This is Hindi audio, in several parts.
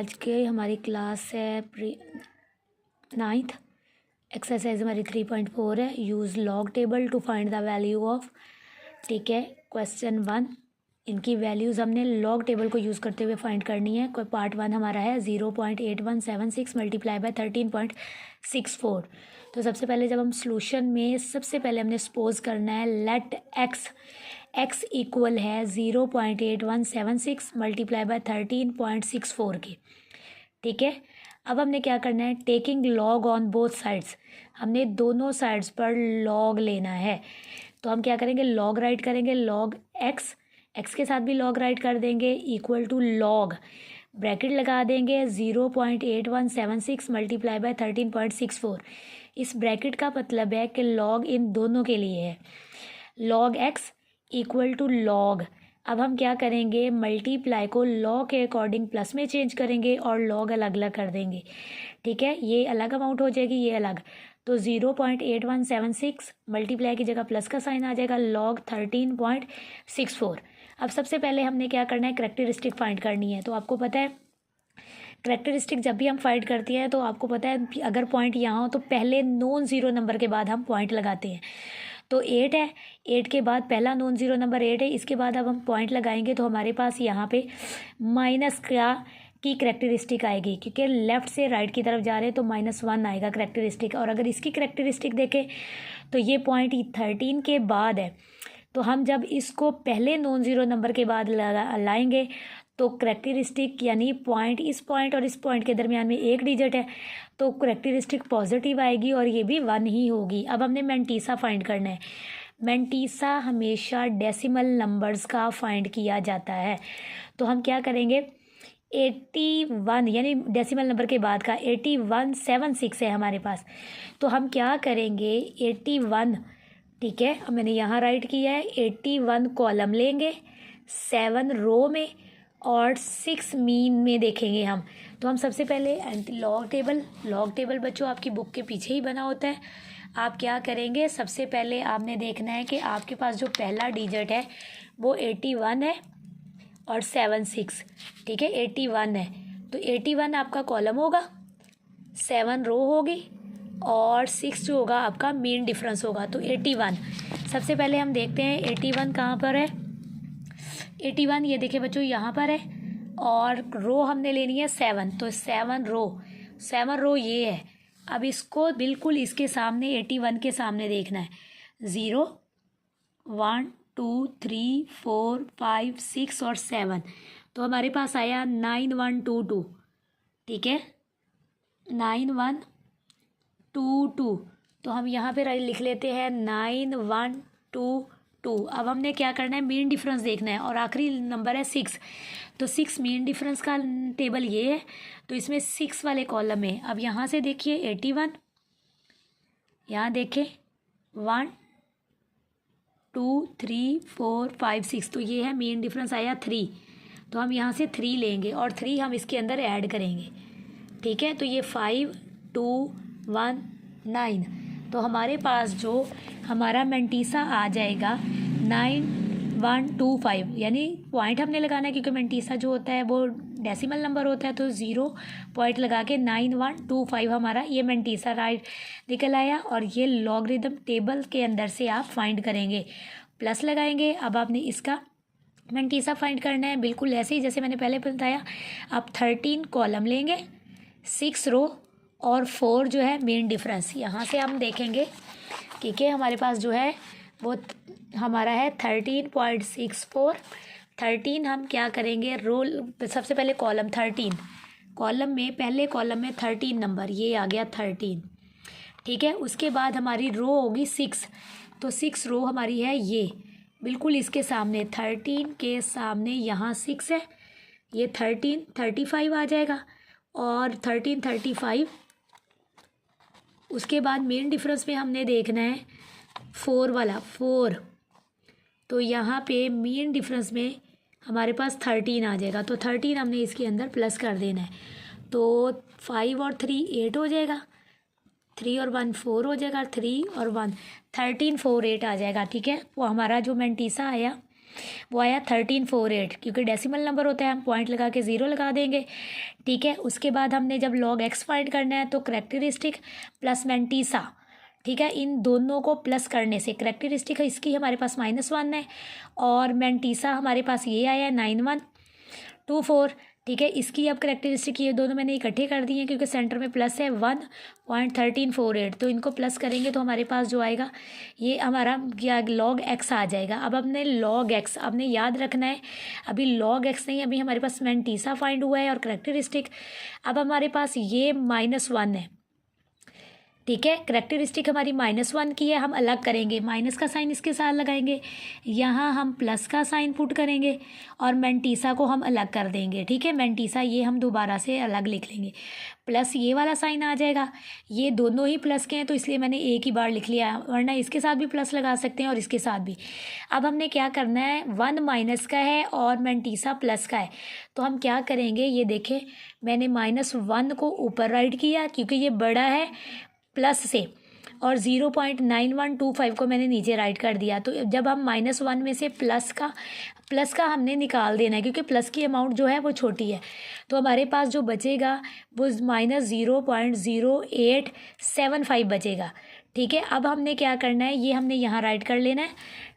आज के हमारी क्लास है नाइन्थ। एक्सरसाइज हमारी 3.4 है। Use log table to find the value of. ठीक है, क्वेश्चन 1, इनकी वैल्यूज़ हमने लॉग टेबल को यूज़ करते हुए फाइंड करनी है। कोई पार्ट 1 हमारा है 0.8176 मल्टीप्लाई बाय 13.64। तो सबसे पहले जब हम सोल्यूशन में सबसे पहले हमने सपोज करना है लेट एक्स इक्वल है 0.8176 मल्टीप्लाई बाय 13.64 के। ठीक है, अब हमने क्या करना है, taking log on both sides, हमने दोनों साइड्स पर लॉग लेना है। तो हम क्या करेंगे, लॉग राइट करेंगे, लॉग एक्स के साथ भी लॉग राइट कर देंगे, इक्वल टू लॉग ब्रैकेट लगा देंगे 0.8176 मल्टीप्लाई बाय 13.64। इस ब्रैकेट का मतलब है कि लॉग इन दोनों के लिए है, log x equal to log. अब हम क्या करेंगे, मल्टीप्लाई को लॉग के अकॉर्डिंग प्लस में चेंज करेंगे और लॉग अलग अलग कर देंगे। ठीक है, ये अलग अमाउंट हो जाएगी, ये अलग। तो 0.8176 मल्टीप्लाई की जगह प्लस का साइन आ जाएगा, लॉग 13.64। अब सबसे पहले हमने क्या करना है, करैक्टरिस्टिक फाइंड करनी है। तो आपको पता है करैक्टरिस्टिक जब भी हम फाइंड करती हैं तो आपको पता है अगर पॉइंट यहाँ हो तो पहले नॉन ज़ीरो नंबर के बाद हम पॉइंट लगाते हैं। तो 8 है, 8 के बाद पहला नॉन ज़ीरो नंबर 8 है, इसके बाद अब हम पॉइंट लगाएंगे तो हमारे पास यहाँ पे माइनस की करैक्टरिस्टिक आएगी, क्योंकि लेफ़्ट से राइट की तरफ जा रहे हैं तो -1 आएगा करैक्टरिस्टिक। और अगर इसकी करैक्टरिस्टिक देखें तो ये पॉइंट 13 के बाद है, तो हम जब इसको पहले नॉन ज़ीरो नंबर के बाद लाएंगे तो करैक्टरिस्टिक यानी पॉइंट, इस पॉइंट और इस पॉइंट के दरमियान में एक डिजिट है तो करैक्टरिस्टिक पॉजिटिव आएगी और ये भी 1 ही होगी। अब हमने मैंटीसा फाइंड करना है। मैंटीसा हमेशा डेसिमल नंबर्स का फाइंड किया जाता है। तो हम क्या करेंगे, 81 यानी डेसिमल नंबर के बाद का 8176 है हमारे पास। तो हम क्या करेंगे, 81, ठीक है, अब मैंने यहाँ राइट किया है, 81 कॉलम लेंगे, 7 रो में और 6 मीन में देखेंगे हम। तो हम सबसे पहले लॉग टेबल बच्चों आपकी बुक के पीछे ही बना होता है। आप क्या करेंगे, सबसे पहले आपने देखना है कि आपके पास जो पहला डिजिट है वो 81 है और 76, ठीक है, 81 है तो 81 आपका कॉलम होगा, 7 रो होगी और 6 जो होगा आपका मीन डिफरेंस होगा। तो 81 सबसे पहले हम देखते हैं 81 कहाँ पर है। 81 ये देखिए बच्चों यहाँ पर है और रो हमने लेनी है 7, तो 7 रो ये है। अब इसको बिल्कुल इसके सामने 81 के सामने देखना है, 0 1 2 3 4 5 6 और 7, तो हमारे पास आया 9122। ठीक है, 9122, तो हम यहाँ पे लिख लेते हैं 9122। अब हमने क्या करना है, मीन डिफरेंस देखना है और आखिरी नंबर है 6, तो 6 मीन डिफरेंस का टेबल ये है, तो इसमें 6 वाले कॉलम में अब यहाँ से देखिए 81, यहाँ देखें 1 2 3 4 5 6, तो ये है मीन डिफरेंस आया 3, तो हम यहाँ से 3 लेंगे और 3 हम इसके अंदर ऐड करेंगे। ठीक है, तो ये 5 2 1 9, तो हमारे पास जो हमारा मैंटीसा आ जाएगा 9125, यानी पॉइंट हमने लगाना है क्योंकि मैंटीसा जो होता है वो डेसिमल नंबर होता है, तो 0 पॉइंट लगा के 9125 हमारा ये मैंटीसा राइट निकल आया। और ये लॉगरिदम टेबल के अंदर से आप फाइंड करेंगे, प्लस लगाएंगे। अब आपने इसका मैंटीसा फाइंड करना है बिल्कुल ऐसे ही जैसे मैंने पहले बताया। आप 13 कॉलम लेंगे, 6 रो और 4 जो है मेन डिफरेंस। यहाँ से हम देखेंगे कि हमारे पास जो है वो हमारा है 13.64। 13 हम क्या करेंगे, रोल सबसे पहले कॉलम 13, कॉलम में पहले कॉलम में 13 नंबर, ये आ गया 13। ठीक है, उसके बाद हमारी रो होगी 6, तो 6 रो हमारी है ये बिल्कुल इसके सामने, 13 के सामने यहाँ 6 है, ये 35 आ जाएगा और 35। उसके बाद मेन डिफरेंस में हमने देखना है 4 वाला 4, तो यहाँ पे मेन डिफरेंस में हमारे पास 13 आ जाएगा, तो 13 हमने इसके अंदर प्लस कर देना है। तो 5 और 3 8 हो जाएगा, 3 और 1 4 हो जाएगा, 3 और 1 13 4 8 आ जाएगा। ठीक है, वो हमारा जो मैंटीसा आया वो आया 1348, क्योंकि डेसिमल नंबर होता है हम पॉइंट लगा के 0 लगा देंगे। ठीक है, उसके बाद हमने जब लॉग एक्स फाइंड करना है तो करेक्टरिस्टिक प्लस मैंटीसा, ठीक है, इन दोनों को प्लस करने से करेक्टरिस्टिक इसकी हमारे पास -1 है और मैंटीसा हमारे पास ये आया है 9124। ठीक है, इसकी अब करेक्टरिस्टिक ये दोनों मैंने इकट्ठे कर दिए हैं क्योंकि सेंटर में प्लस है 1.1348, तो इनको प्लस करेंगे तो हमारे पास जो आएगा ये हमारा क्या लॉग एक्स आ जाएगा। अब हमने लॉग एक्स आपने याद रखना है, अभी लॉग एक्स नहीं, अभी हमारे पास मैंटीसा फाइंड हुआ है और करेक्टरिस्टिक। अब हमारे पास ये -1 है। ठीक है, करेक्टरिस्टिक हमारी -1 की है, हम अलग करेंगे, माइनस का साइन इसके साथ लगाएंगे, यहाँ हम प्लस का साइन पुट करेंगे और मैंटीसा को हम अलग कर देंगे। ठीक है, मैंटीसा ये हम दोबारा से अलग लिख लेंगे, प्लस ये वाला साइन आ जाएगा। ये दोनों ही प्लस के हैं तो इसलिए मैंने एक ही बार लिख लिया, वरना इसके साथ भी प्लस लगा सकते हैं और इसके साथ भी। अब हमने क्या करना है, 1 माइनस का है और मैंटीसा प्लस का है, तो हम क्या करेंगे, ये देखें मैंने -1 को ऊपर राइट किया क्योंकि ये बड़ा है प्लस से, और 0.9125 को मैंने नीचे राइट कर दिया। तो जब हम -1 में से प्लस का हमने निकाल देना है क्योंकि प्लस की अमाउंट जो है वो छोटी है, तो हमारे पास जो बचेगा वो -0.0875 बचेगा। ठीक है, अब हमने क्या करना है, ये हमने यहाँ राइट कर लेना है।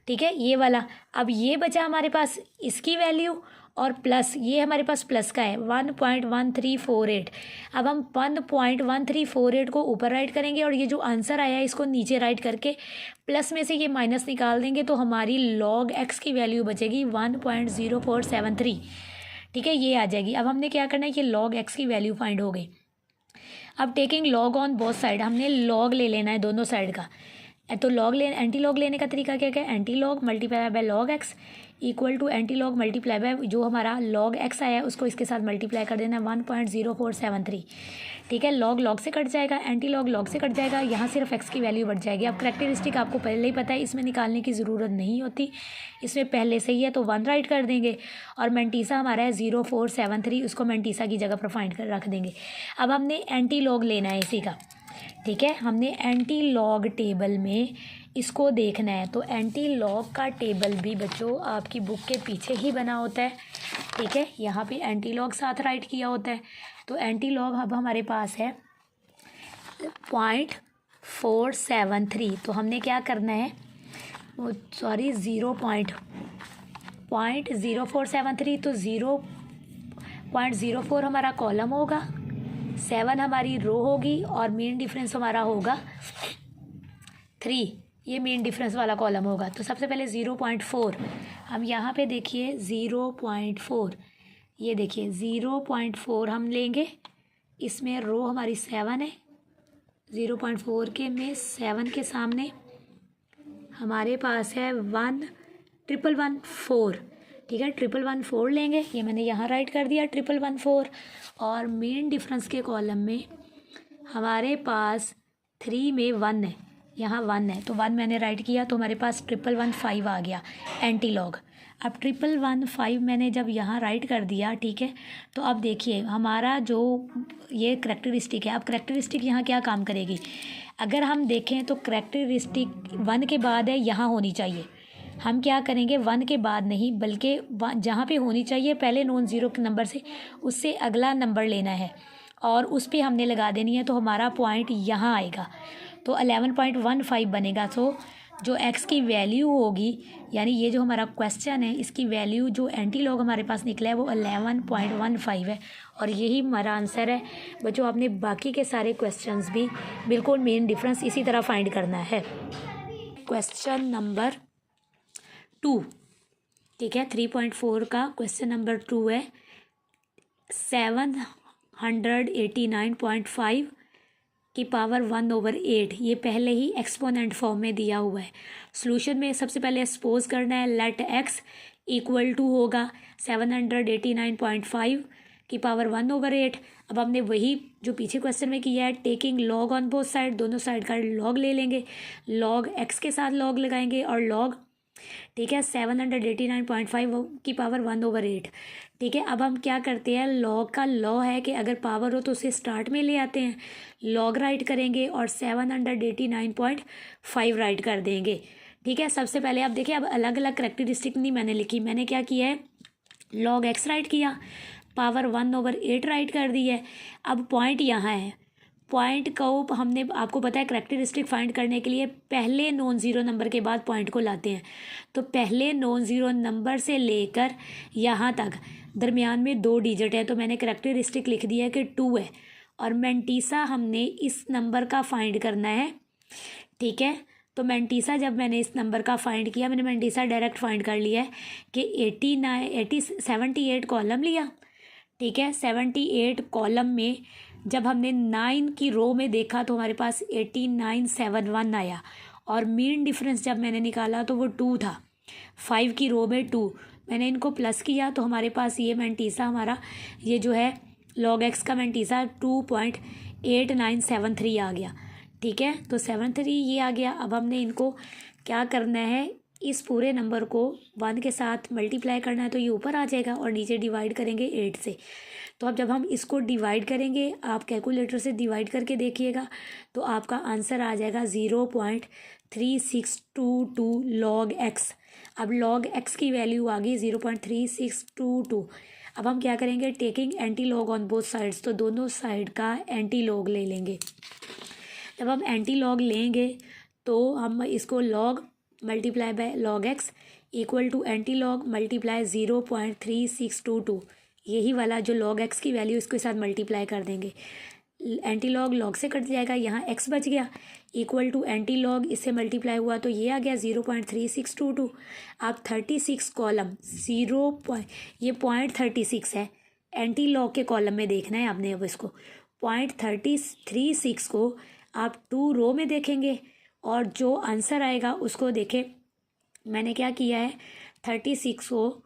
ठीक है, ये वाला, अब ये बचा हमारे पास इसकी वैल्यू और प्लस ये हमारे पास प्लस का है 1.1348। अब हम 1.1348 को ऊपर राइट करेंगे और ये जो आंसर आया है इसको नीचे राइट करके प्लस में से ये माइनस निकाल देंगे, तो हमारी लॉग एक्स की वैल्यू बचेगी 1.0473। ठीक है, ये आ जाएगी। अब हमने क्या करना है, ये लॉग एक्स की वैल्यू फाइंड हो गई। अब taking log on both side, हमने लॉग ले लेना है दोनों साइड का। तो एंटी लॉग लेने का तरीका क्या क्या, anti log multiply by log x equal to anti log multiply by जो हमारा लॉग एक्स आया है उसको इसके साथ मल्टीप्लाई कर देना 1.0473। ठीक है, लॉग से कट जाएगा, एंटी लॉग से कट जाएगा, यहाँ सिर्फ एक्स की वैल्यू बढ़ जाएगी। अब करेक्टरिस्टिक आपको पहले ही पता है, इसमें निकालने की ज़रूरत नहीं होती, इसमें पहले से ही है, तो 1 राइट कर देंगे और मैंटीसा हमारा है 0473, उसको मैंटीसा की जगह पर फाइंड कर रख देंगे। अब हमने एंटी लॉग लेना है इसी का। ठीक है, हमने एंटी लॉग टेबल में इसको देखना है, तो एंटी लॉग का टेबल भी बच्चों आपकी बुक के पीछे ही बना होता है। ठीक है, यहाँ पे एंटी लॉग साथ राइट किया होता है। तो एंटी लॉग अब हमारे पास है 0.473, तो हमने क्या करना है, सॉरी 0.0473, तो 0.04 हमारा कॉलम होगा, 7 हमारी रो होगी और मेन डिफरेंस हमारा होगा 3, ये मेन डिफरेंस वाला कॉलम होगा। तो सबसे पहले 0.4 हम यहाँ पे देखिए 0.4, ये देखिए 0.4 हम लेंगे, इसमें रो हमारी 7 है, 0.4 के में 7 के सामने हमारे पास है 1,114। ठीक है, 1,114 लेंगे, ये मैंने यहाँ राइट कर दिया 1,114, और मेन डिफरेंस के कॉलम में हमारे पास 3 में 1 है, यहाँ 1 है, तो 1 मैंने राइट किया, तो हमारे पास 1,115 आ गया एंटी लॉग। अब 1,115 मैंने जब यहाँ राइट कर दिया, ठीक है, तो अब देखिए हमारा जो ये करेक्टरिस्टिक है, अब करेक्टरिस्टिक यहाँ क्या काम करेगी, अगर हम देखें तो करेक्टरिस्टिक 1 के बाद है, यहाँ होनी चाहिए। हम क्या करेंगे, 1 के बाद नहीं बल्कि जहाँ पे होनी चाहिए पहले नॉन ज़ीरो के नंबर से उससे अगला नंबर लेना है और उस पर हमने लगा देनी है, तो हमारा पॉइंट यहाँ आएगा, तो 11.15 बनेगा। सो जो एक्स की वैल्यू होगी, यानी ये जो हमारा क्वेश्चन है इसकी वैल्यू जो एंटी लॉग हमारे पास निकला है वो 11.15 है, और यही हमारा आंसर है। बच्चों आपने बाकी के सारे क्वेश्चंस भी बिल्कुल मेन डिफरेंस इसी तरह फाइंड करना है। क्वेश्चन नंबर 2, ठीक है, 3.4 का क्वेश्चन नंबर 2 है, 789.5 की पावर 1/8, ये पहले ही एक्सपोनेंट फॉर्म में दिया हुआ है। सॉल्यूशन में सबसे पहले सपोज करना है, लेट एक्स इक्वल टू होगा 789.5 की पावर 1/8। अब हमने वही जो पीछे क्वेश्चन में किया है, taking log on both side, दोनों साइड का लॉग ले लेंगे, लॉग एक्स के साथ लॉग लगाएंगे और लॉग, ठीक है, 789.5 की पावर 1/8। ठीक है, अब हम क्या करते हैं, लॉग का लॉ है कि अगर पावर हो तो उसे स्टार्ट में ले आते हैं, लॉग राइट करेंगे और 789.5 राइट कर देंगे। ठीक है, सबसे पहले आप देखिए, अब अलग अलग करेक्टरिस्टिक नहीं मैंने लिखी, मैंने क्या किया है, log x राइट किया, पावर 1/8 राइट कर दी है। अब पॉइंट यहाँ है, पॉइंट को हमने, आपको पता है करेक्टरिस्टिक फाइंड करने के लिए पहले नॉन ज़ीरो नंबर के बाद पॉइंट को लाते हैं। तो पहले नॉन ज़ीरो नंबर से लेकर यहाँ तक दरमियान में 2 डिजिट है, तो मैंने करेक्टरिस्टिक लिख दिया है कि 2 है। और मैंटीसा हमने इस नंबर का फाइंड करना है, ठीक है। तो मैंटीसा जब मैंने इस नंबर का फाइंड किया, मैंने मैंटीसा डायरेक्ट फाइंड कर लिया है कि 78 कॉलम लिया, ठीक है। 78 कॉलम में जब हमने 9 की रो में देखा तो हमारे पास 8971 आया, और मीन डिफरेंस जब मैंने निकाला तो वो 2 था, 5 की रो में 2, मैंने इनको प्लस किया तो हमारे पास ये मैंटीसा हमारा, ये जो है log x का मैंटीसा 2.8973 आ गया, ठीक है। तो 73 ये आ गया। अब हमने इनको क्या करना है, इस पूरे नंबर को 1 के साथ मल्टीप्लाई करना है, तो ये ऊपर आ जाएगा और नीचे डिवाइड करेंगे 8 से। तो अब जब हम इसको डिवाइड करेंगे, आप कैलकुलेटर से डिवाइड करके देखिएगा, तो आपका आंसर आ जाएगा 0.3622 log x। अब log x की वैल्यू आ गई 0.3622। अब हम क्या करेंगे, taking anti log on both sides, तो दोनों साइड का एंटी लॉग ले लेंगे। जब हम एंटी लॉग लेंगे तो हम इसको log multiply by log x equal to anti log multiply 0.3622, यही वाला जो log x की वैल्यू इसके साथ मल्टीप्लाई कर देंगे। एंटी लॉग लॉग से कट जाएगा, यहाँ x बच गया, इक्वल टू एंटी लॉग इससे मल्टीप्लाई हुआ तो ये आ गया 0.3622। आप 36 कॉलम ये 0.36 है, एंटी लॉग के कॉलम में देखना है आपने। अब इसको 0.36 को आप 2 रो में देखेंगे और जो आंसर आएगा उसको देखें। मैंने क्या किया है, 36 को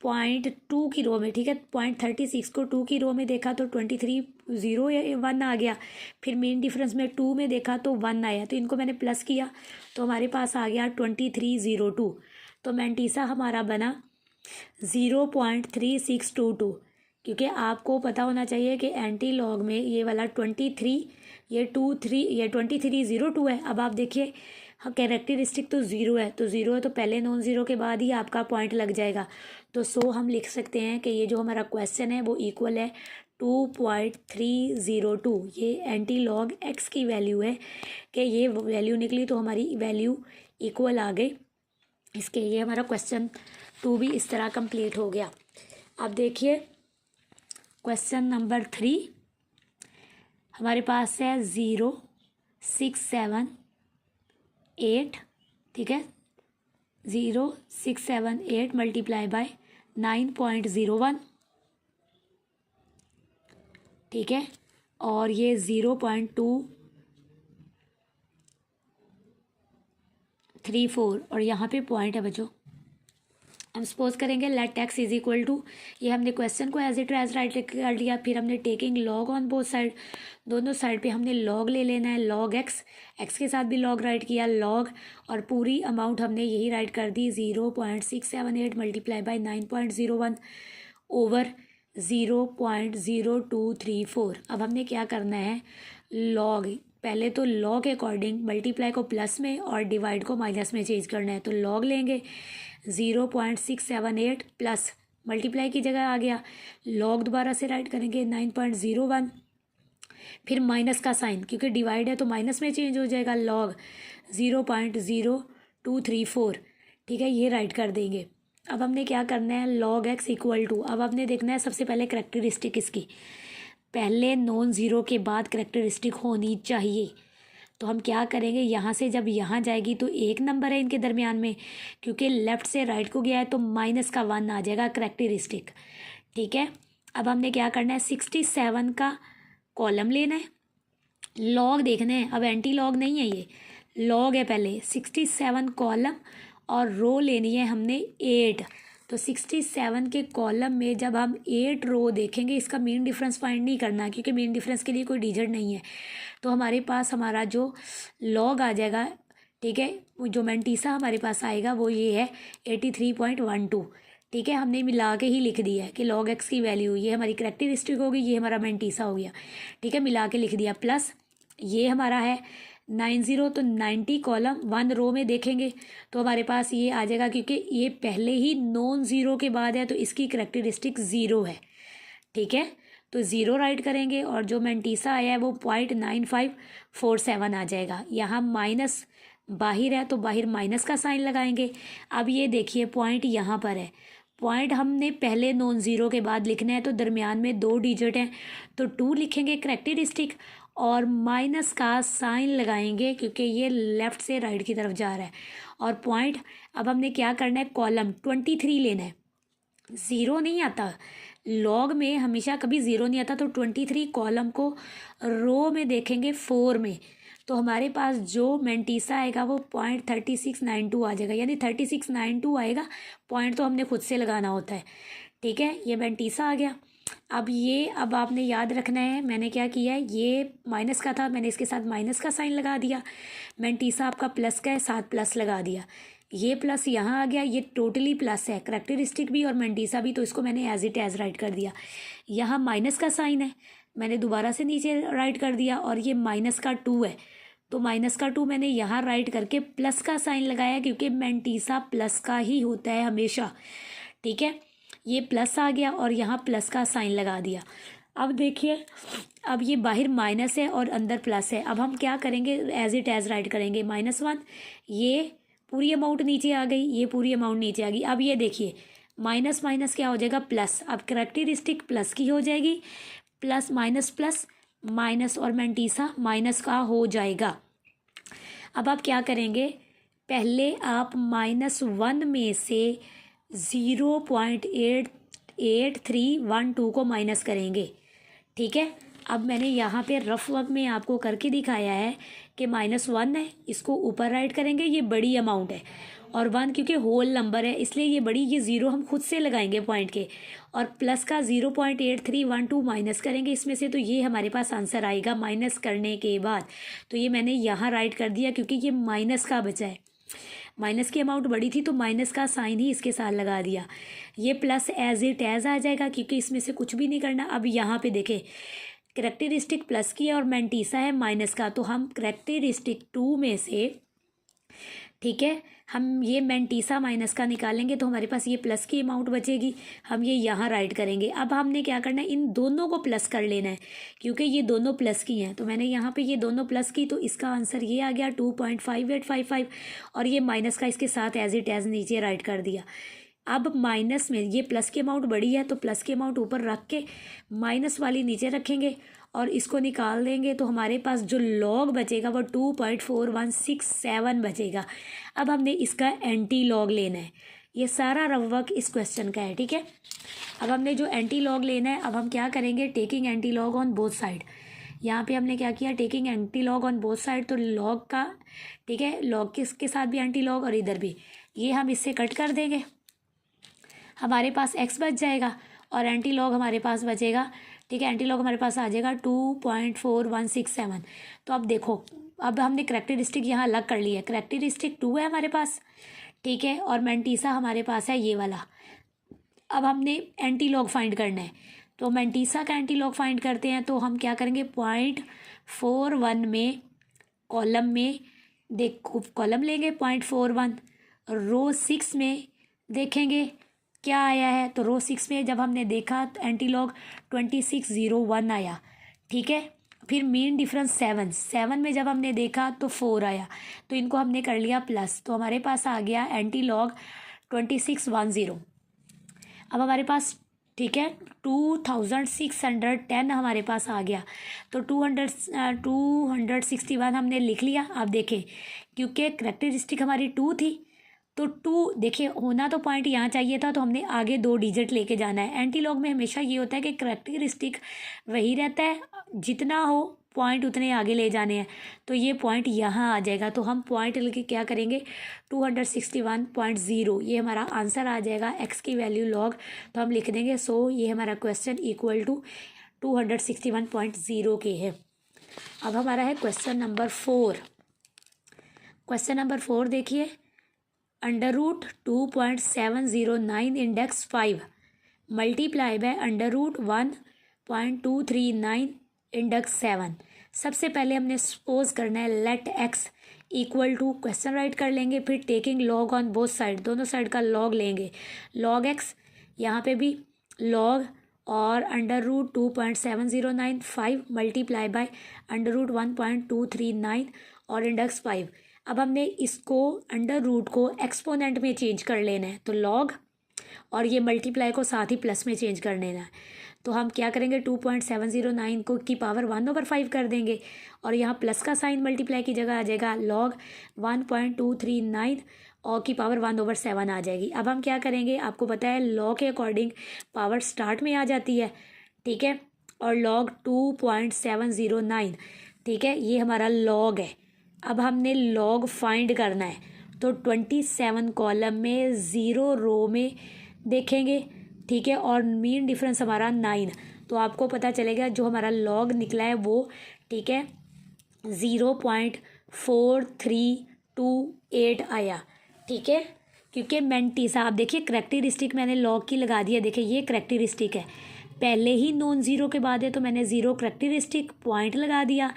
0.2 की रो में, ठीक है, 0.36 को 2 की रो में देखा तो 2301 आ गया। फिर मेन डिफरेंस में 2 में देखा तो 1 आया, तो इनको मैंने प्लस किया तो हमारे पास आ गया 2302। तो मैंटीसा हमारा बना 0.3622। क्योंकि आपको पता होना चाहिए कि एंटी लॉग में ये वाला 23, ये 2302 है। अब आप देखिए, हाँ, कैरेक्टरिस्टिक तो ज़ीरो है, तो ज़ीरो है तो पहले नॉन ज़ीरो के बाद ही आपका पॉइंट लग जाएगा। तो हम लिख सकते हैं कि ये जो हमारा क्वेश्चन है वो इक्वल है 2.302। ये एंटी लॉग एक्स की वैल्यू है कि ये वैल्यू निकली तो हमारी वैल्यू इक्वल आ गई इसके। ये हमारा क्वेश्चन 2 भी इस तरह कंप्लीट हो गया। अब देखिए क्वेश्चन नंबर 3 हमारे पास है 0678, ठीक है, 0678 मल्टीप्लाई बाय 9.01, ठीक है, और ये 0.234 और यहाँ पे पॉइंट है बच्चों। हम सपोज करेंगे let x is equal to, ये हमने क्वेश्चन को एज इट एज राइट कर लिया। फिर हमने taking log on both side, दोनों साइड पे हमने लॉग ले लेना है, log x के साथ भी लॉग राइट किया, लॉग, और पूरी अमाउंट हमने यही राइट कर दी 0.678 मल्टीप्लाई बाई 9.01 ओवर 0.0234। अब हमने क्या करना है, लॉग, पहले तो लॉग के अकॉर्डिंग मल्टीप्लाई को प्लस में और डिवाइड को माइनस में चेंज करना है। तो लॉग लेंगे 0.678 प्लस मल्टीप्लाई की जगह आ गया, लॉग दोबारा से राइट करेंगे 9.01, फिर माइनस का साइन क्योंकि डिवाइड है तो माइनस में चेंज हो जाएगा, लॉग 0.0234, ठीक है, ये राइट कर देंगे। अब हमने क्या करना है, log x इक्वल टू, अब आपने देखना है सबसे पहले करेक्टरिस्टिक इसकी, पहले नॉन ज़ीरो के बाद करेक्टरिस्टिक होनी चाहिए। तो हम क्या करेंगे, यहाँ से जब यहाँ जाएगी तो एक नंबर है इनके दरमियान में, क्योंकि लेफ़्ट से राइट को गया है तो माइनस का 1 आ जाएगा करेक्टरिस्टिक, ठीक है। अब हमने क्या करना है, 67 का कॉलम लेना है, लॉग देखना है, अब एंटी लॉग नहीं है, ये लॉग है पहले, 67 कॉलम और रो लेनी है हमने 8। तो 67 के कॉलम में जब हम 8 रो देखेंगे, इसका मीन डिफरेंस फाइंड नहीं करना क्योंकि मीन डिफरेंस के लिए कोई डिजिट नहीं है। तो हमारे पास हमारा जो लॉग आ जाएगा, ठीक है, जो मैंटीसा हमारे पास आएगा वो ये है 83.12, ठीक है। हमने मिला के ही लिख दिया है कि log x की वैल्यू, ये हमारी करेक्टरिस्टिक होगी, ये हमारा मैंटीसा हो गया, ठीक है, मिला के लिख दिया, प्लस ये हमारा है 90 तो 90 कॉलम 1 रो में देखेंगे तो हमारे पास ये आ जाएगा, क्योंकि ये पहले ही नॉन ज़ीरो के बाद है तो इसकी करेक्टरिस्टिक ज़ीरो है। ठीक है, तो ज़ीरो राइट करेंगे और जो मैंटीसा आया है वो 0.9547 आ जाएगा। यहाँ माइनस बाहर है तो बाहर माइनस का साइन लगाएंगे। अब ये देखिए पॉइंट यहाँ पर है, पॉइंट हमने पहले नॉन ज़ीरो के बाद लिखना है तो दरमियान में 2 डिजिट हैं तो 2 लिखेंगे करेक्टरिस्टिक और माइनस का साइन लगाएंगे क्योंकि ये लेफ़्ट से राइट की तरफ जा रहा है। और पॉइंट अब हमने क्या करना है, कॉलम 23 लेना है। ज़ीरो नहीं आता लॉग में, हमेशा कभी ज़ीरो नहीं आता, तो 23 कॉलम को रो में देखेंगे 4 में तो हमारे पास जो मैंटीसा आएगा वो 0.3692 आ जाएगा, यानी 3692 आएगा। पॉइंट तो हमने खुद से लगाना होता है। ठीक है, ये मैंटीसा आ गया। अब आपने याद रखना है मैंने क्या किया है, ये माइनस का था, मैंने इसके साथ माइनस का साइन लगा दिया। मैंटीसा आपका प्लस का है, साथ प्लस लगा दिया। ये प्लस यहाँ आ गया, ये टोटली प्लस है, करेक्टरिस्टिक भी और मैंटीसा भी, तो इसको मैंने एज इट एज राइट कर दिया। यहाँ माइनस का साइन है, मैंने दोबारा से नीचे राइट कर दिया। और ये माइनस का 2 है तो माइनस का 2 मैंने यहाँ राइट करके प्लस का साइन लगाया, क्योंकि मैंटीसा प्लस का ही होता है हमेशा। ठीक है, ये प्लस आ गया और यहाँ प्लस का साइन लगा दिया। अब देखिए, अब ये बाहर माइनस है और अंदर प्लस है। अब हम क्या करेंगे, एज इट एज राइट करेंगे -1। ये पूरी अमाउंट नीचे आ गई, ये पूरी अमाउंट नीचे आ गई। अब ये देखिए माइनस माइनस क्या हो जाएगा, प्लस। अब करेक्टरिस्टिक प्लस की हो जाएगी, प्लस माइनस माइनस और मैंटीसा माइनस का हो जाएगा। अब आप क्या करेंगे, पहले आप -1 में से 0.88312 को माइनस करेंगे। ठीक है, अब मैंने यहाँ पे रफ वर्क में आपको करके दिखाया है कि -1 है, इसको ऊपर राइट करेंगे, ये बड़ी अमाउंट है, और 1 क्योंकि होल नंबर है इसलिए ये बड़ी, ये ज़ीरो हम खुद से लगाएंगे पॉइंट के, और प्लस का 0.8312 माइनस करेंगे इसमें से, तो ये हमारे पास आंसर आएगा माइनस करने के बाद। तो ये मैंने यहाँ राइट कर दिया क्योंकि ये माइनस का बचा है, माइनस की अमाउंट बड़ी थी तो माइनस का साइन ही इसके साथ लगा दिया। ये प्लस एज इट एज आ जाएगा क्योंकि इसमें से कुछ भी नहीं करना। अब यहाँ पे देखें करेक्टरिस्टिक प्लस की है और मैंटीसा है माइनस का, तो हम करेक्टरिस्टिक 2 में से, ठीक है, हम ये मैंटीसा माइनस का निकालेंगे तो हमारे पास ये प्लस की अमाउंट बचेगी, हम ये यहाँ राइट करेंगे। अब हमने क्या करना है, इन दोनों को प्लस कर लेना है क्योंकि ये दोनों प्लस की हैं, तो मैंने यहाँ पे ये दोनों प्लस की तो इसका आंसर ये आ गया 2.5855, और ये माइनस का इसके साथ एज इट एज नीचे राइट कर दिया। अब माइनस में ये प्लस की अमाउंट बड़ी है तो प्लस की अमाउंट ऊपर रख के माइनस वाली नीचे रखेंगे और इसको निकाल देंगे तो हमारे पास जो लॉग बचेगा वो 2.4167 बचेगा। अब हमने इसका एंटी लॉग लेना है, ये सारा रफ वर्क इस क्वेश्चन का है। ठीक है, अब हमने जो एंटी लॉग लेना है, अब हम क्या करेंगे, taking anti log on both side. यहाँ पे हमने क्या किया, taking anti log on both side, तो लॉग का, ठीक है, लॉग के साथ भी एंटी लॉग और इधर भी, ये हम इससे कट कर देंगे, हमारे पास x बच जाएगा और एंटी लॉग हमारे पास बचेगा। ठीक है, एंटी लॉग हमारे पास आ जाएगा 2.4167। तो अब देखो, अब हमने करेक्टरिस्टिक यहाँ अलग कर लिया है, करेक्टरिस्टिक 2 है हमारे पास, ठीक है, और मैंटीसा हमारे पास है ये वाला। अब हमने एंटी लॉग फाइंड करना है, तो मैंटीसा का एंटी लॉग फाइंड करते हैं, तो हम क्या करेंगे, 0.41 में कॉलम में देखो, कॉलम लेंगे 0.41, रो 6 में देखेंगे क्या आया है, तो रो 6 में जब हमने देखा तो एंटी लॉग 2601 आया। ठीक है, फिर मीन डिफरेंस 7 में जब हमने देखा तो 4 आया, तो इनको हमने कर लिया प्लस, तो हमारे पास आ गया एंटी लॉग 2610। अब हमारे पास, ठीक है, 2610 हमारे पास आ गया, तो 261 हमने लिख लिया। अब देखें, क्योंकि करेक्टरिस्टिक हमारी 2 थी तो 2, देखिए होना तो पॉइंट यहाँ चाहिए था, तो हमने आगे 2 डिजिट लेके जाना है। एंटी लॉग में हमेशा ये होता है कि करेक्टरिस्टिक वही रहता है, जितना हो पॉइंट उतने आगे ले जाने हैं, तो ये पॉइंट यहाँ आ जाएगा, तो हम पॉइंट लेके क्या करेंगे, 261.0, ये हमारा आंसर आ जाएगा, x की वैल्यू लॉग, तो हम लिख देंगे। सो ये हमारा क्वेश्चन इक्वल टू 261.0 के है। अब हमारा है क्वेश्चन नंबर 4। क्वेश्चन नंबर 4 देखिए, √2.709 इंडेक्स 5 मल्टीप्लाई बाय √1.239 इंडेक्स 7, सबसे पहले हमने सपोज करना है let x equal to, question write कर लेंगे, फिर taking log on both side, दोनों साइड का लॉग लेंगे, लॉग एक्स, यहाँ पे भी लॉग और under root 2.7095 multiply by under root 1.239 और इंडेक्स 5। अब हमने इसको अंडर रूट को एक्सपोनेंट में चेंज कर लेना है, तो लॉग और ये मल्टीप्लाई को साथ ही प्लस में चेंज कर लेना है। तो हम क्या करेंगे, 2.709 को की पावर 1/5 कर देंगे और यहाँ प्लस का साइन मल्टीप्लाई की जगह आ जाएगा, लॉग 1.239 और की पावर 1/7 आ जाएगी। अब हम क्या करेंगे, आपको पता है लॉ के अकॉर्डिंग पावर स्टार्ट में आ जाती है, ठीक है, और लॉग 2.709, ठीक है, ये हमारा लॉग है। अब हमने लॉग फाइंड करना है, तो 27 कॉलम में 0 रो में देखेंगे, ठीक है, और मीन डिफरेंस हमारा 9, तो आपको पता चलेगा जो हमारा लॉग निकला है वो, ठीक है, 0.4328 आया, ठीक है, क्योंकि मेंटीसा, आप देखिए करेक्टरिस्टिक मैंने लॉग की लगा दिया, देखिए ये करेक्टरिस्टिक है, पहले ही नॉन ज़ीरो के बाद है तो मैंने ज़ीरो करेक्टरिस्टिक पॉइंट लगा दिया,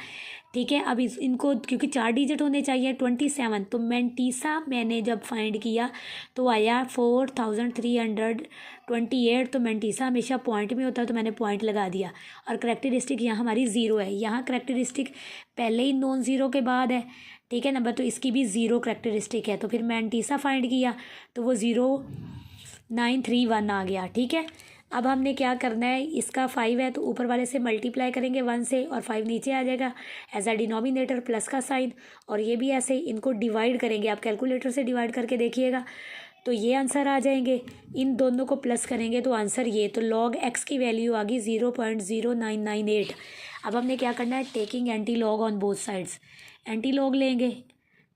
ठीक है। अब इनको क्योंकि 4 डिजिट होने चाहिए, 27, तो मेंटीसा मैंने जब फाइंड किया तो आया 4328, तो मेंटीसा हमेशा पॉइंट में होता है तो मैंने पॉइंट लगा दिया, और करेक्टरिस्टिक यहाँ हमारी ज़ीरो है, यहाँ करेक्टरिस्टिक पहले ही नॉन ज़ीरो के बाद है, ठीक है नंबर, तो इसकी भी ज़ीरो करेक्टरिस्टिक है, तो फिर मेंटीसा फाइंड किया तो वो 0.931 आ गया, ठीक है। अब हमने क्या करना है, इसका 5 है तो ऊपर वाले से मल्टीप्लाई करेंगे 1 से और 5 नीचे आ जाएगा एज अ डिनोमिनेटर, प्लस का साइन, और ये भी ऐसे इनको डिवाइड करेंगे, आप कैलकुलेटर से डिवाइड करके देखिएगा तो ये आंसर आ जाएंगे, इन दोनों को प्लस करेंगे तो आंसर ये, तो लॉग एक्स की वैल्यू आ गई 0.0998। अब हमने क्या करना है, taking anti log on both sides, anti log लेंगे,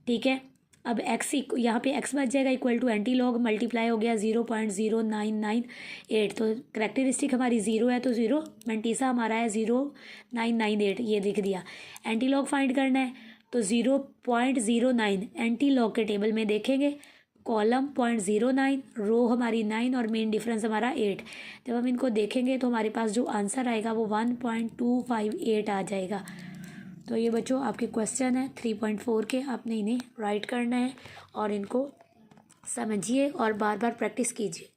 ठीक है। अब एक्स यहाँ पे एक्स बच जाएगा equal to anti log multiply हो गया 0.0998, तो करेक्टरिस्टिक हमारी 0 है तो 0, मेंटीसा हमारा है 0.998, ये लिख दिया। एंटी लॉग फाइंड करना है तो 0.09 एंटी लॉग के टेबल में देखेंगे, कॉलम 0.09, रो हमारी 9 और मेन डिफरेंस हमारा 8। जब हम इनको देखेंगे तो हमारे पास जो आंसर आएगा वो 1.258 आ जाएगा। तो ये बच्चों आपके क्वेश्चन है 3.4 के, आपने इन्हें राइट करना है और इनको समझिए और बार बार प्रैक्टिस कीजिए।